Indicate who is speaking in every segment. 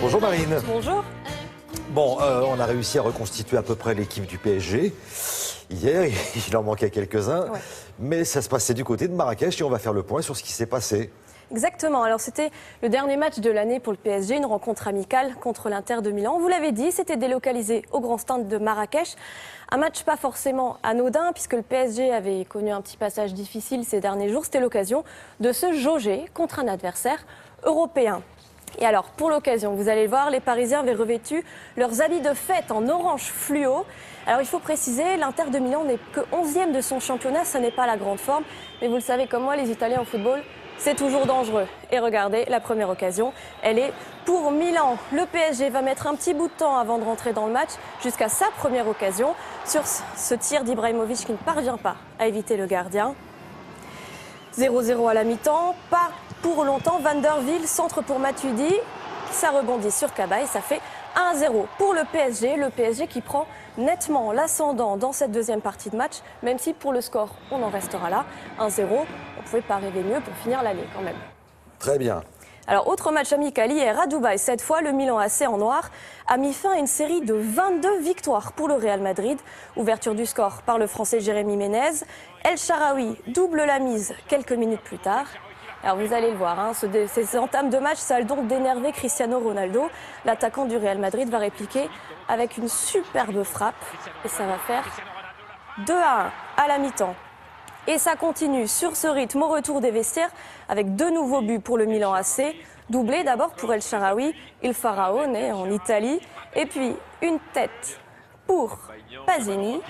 Speaker 1: Bonjour Marine.
Speaker 2: Bonjour.
Speaker 1: Bon, on a réussi à reconstituer à peu près l'équipe du PSG. Hier, il en manquait quelques-uns,
Speaker 2: Ouais.
Speaker 1: mais ça se passait du côté de Marrakech et on va faire le point sur ce qui s'est passé.
Speaker 2: Exactement. Alors c'était le dernier match de l'année pour le PSG, une rencontre amicale contre l'Inter de Milan. Vous l'avez dit, c'était délocalisé au Grand Stade de Marrakech. Un match pas forcément anodin puisque le PSG avait connu un petit passage difficile ces derniers jours. C'était l'occasion de se jauger contre un adversaire européen. Et alors, pour l'occasion, vous allez le voir, les Parisiens avaient revêtu leurs habits de fête en orange fluo. Alors, il faut préciser, l'Inter de Milan n'est que 11e de son championnat, ce n'est pas la grande forme. Mais vous le savez comme moi, les Italiens au football, c'est toujours dangereux. Et regardez, la première occasion, elle est pour Milan. Le PSG va mettre un petit bout de temps avant de rentrer dans le match, jusqu'à sa première occasion, sur ce tir d'Ibrahimovic qui ne parvient pas à éviter le gardien. 0-0 à la mi-temps, pas pour longtemps. Van der Wiel, centre pour Matuidi, ça rebondit sur Kaba et ça fait 1-0 pour le PSG. Le PSG qui prend nettement l'ascendant dans cette deuxième partie de match, même si pour le score, on en restera là. 1-0, on ne pouvait pas rêver mieux pour finir l'année quand même.
Speaker 1: Très bien.
Speaker 2: Alors, autre match amical hier à Dubaï. Cette fois, le Milan AC en noir a mis fin à une série de 22 victoires pour le Real Madrid. Ouverture du score par le Français Jérémy Ménez. El Shaarawy double la mise quelques minutes plus tard. Alors, vous allez le voir, ces entames de match, ça a le don d'énerver Cristiano Ronaldo. L'attaquant du Real Madrid va répliquer avec une superbe frappe. Et ça va faire 2-1 à la mi-temps. Et ça continue sur ce rythme au retour des vestiaires avec deux nouveaux buts pour le Milan AC. Doublé d'abord pour El Shaarawy, Il Faraone en Italie. Et puis une tête pour Pasini.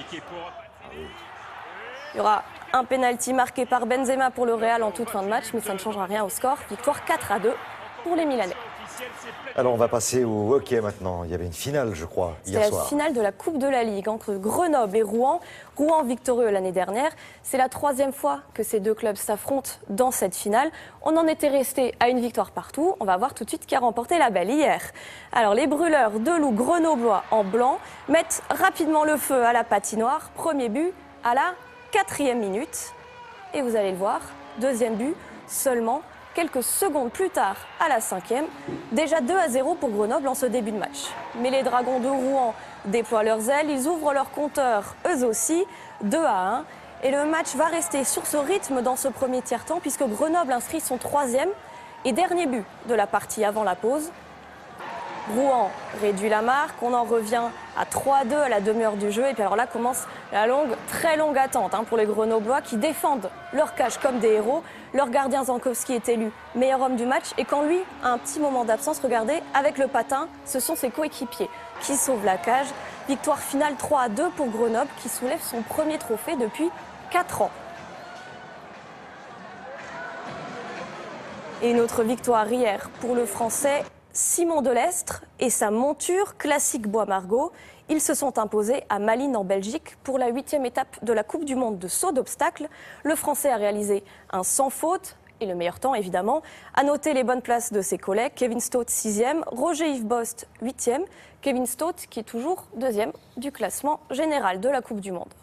Speaker 2: Il y aura un pénalty marqué par Benzema pour le Real en toute fin de match, mais ça ne changera rien au score. Victoire 4-2 pour les Milanais.
Speaker 1: Alors on va passer au hockey maintenant. Il y avait une finale, je crois, hier
Speaker 2: C'est la
Speaker 1: soir.
Speaker 2: finale de la Coupe de la Ligue entre Grenoble et Rouen. Rouen victorieux l'année dernière. C'est la troisième fois que ces deux clubs s'affrontent dans cette finale. On en était resté à une victoire partout. On va voir tout de suite qui a remporté la balle hier. Alors les brûleurs de loups grenoblois en blanc mettent rapidement le feu à la patinoire. Premier but à la 4e minute. Et vous allez le voir, deuxième but seulement quelques secondes plus tard, à la 5e, déjà 2-0 pour Grenoble en ce début de match. Mais les Dragons de Rouen déploient leurs ailes, ils ouvrent leur compteur eux aussi, 2-1. Et le match va rester sur ce rythme dans ce premier tiers-temps, puisque Grenoble inscrit son 3e et dernier but de la partie avant la pause. Rouen réduit la marque, on en revient à 3-2 à la demi-heure du jeu. Et puis alors là commence la très longue attente pour les Grenoblois qui défendent leur cage comme des héros. Leur gardien Zankowski est élu meilleur homme du match. Et quand lui a un petit moment d'absence, regardez, avec le patin, ce sont ses coéquipiers qui sauvent la cage. Victoire finale 3-2 pour Grenoble qui soulève son premier trophée depuis 4 ans. Et une autre victoire hier pour le Français Simon Delestre et sa monture classique Bois Margaux. Ils se sont imposés à Malines en Belgique pour la 8e étape de la Coupe du Monde de saut d'obstacles. Le Français a réalisé un sans faute et le meilleur temps évidemment. À noter les bonnes places de ses collègues. Kevin Stott 6e, Roger-Yves Bost 8e. Kevin Stott qui est toujours 2e du classement général de la Coupe du Monde.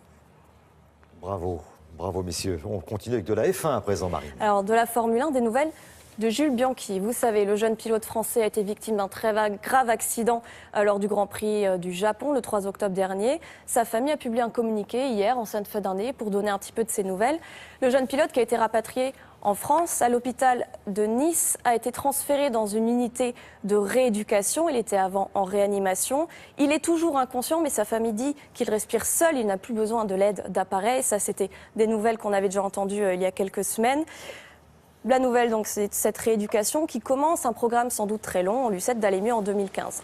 Speaker 1: Bravo, bravo messieurs. On continue avec de la F1 à présent, Marine.
Speaker 2: Alors de la Formule 1, des nouvelles de Jules Bianchi. Vous savez, le jeune pilote français a été victime d'un très grave accident lors du Grand Prix du Japon le 3 octobre dernier. Sa famille a publié un communiqué hier en cette fin d'année pour donner un petit peu de ses nouvelles. Le jeune pilote qui a été rapatrié en France à l'hôpital de Nice a été transféré dans une unité de rééducation. Il était avant en réanimation. Il est toujours inconscient, mais sa famille dit qu'il respire seul. Il n'a plus besoin de l'aide d'appareil. Ça, c'était des nouvelles qu'on avait déjà entendues il y a quelques semaines. La nouvelle, donc, c'est cette rééducation qui commence un programme sans doute très long. On lui souhaite d'aller mieux en 2015.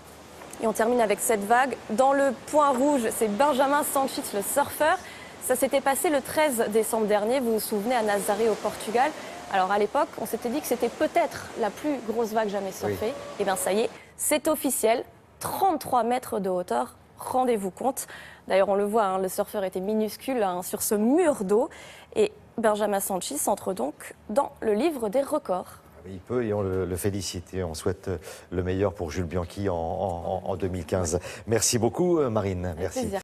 Speaker 2: Et on termine avec cette vague. Dans le point rouge, c'est Benjamin Sanchis, le surfeur. Ça s'était passé le 13 décembre dernier, vous vous souvenez, à Nazaré au Portugal. Alors à l'époque, on s'était dit que c'était peut-être la plus grosse vague jamais surfée. Oui. Et bien ça y est, c'est officiel. 33 mètres de hauteur, rendez-vous compte. D'ailleurs, on le voit, le surfeur était minuscule sur ce mur d'eau. Et Benjamin Sanchis entre donc dans le livre des records.
Speaker 1: Il peut et on le félicite et on souhaite le meilleur pour Jules Bianchi en 2015. Merci beaucoup Marine. Merci.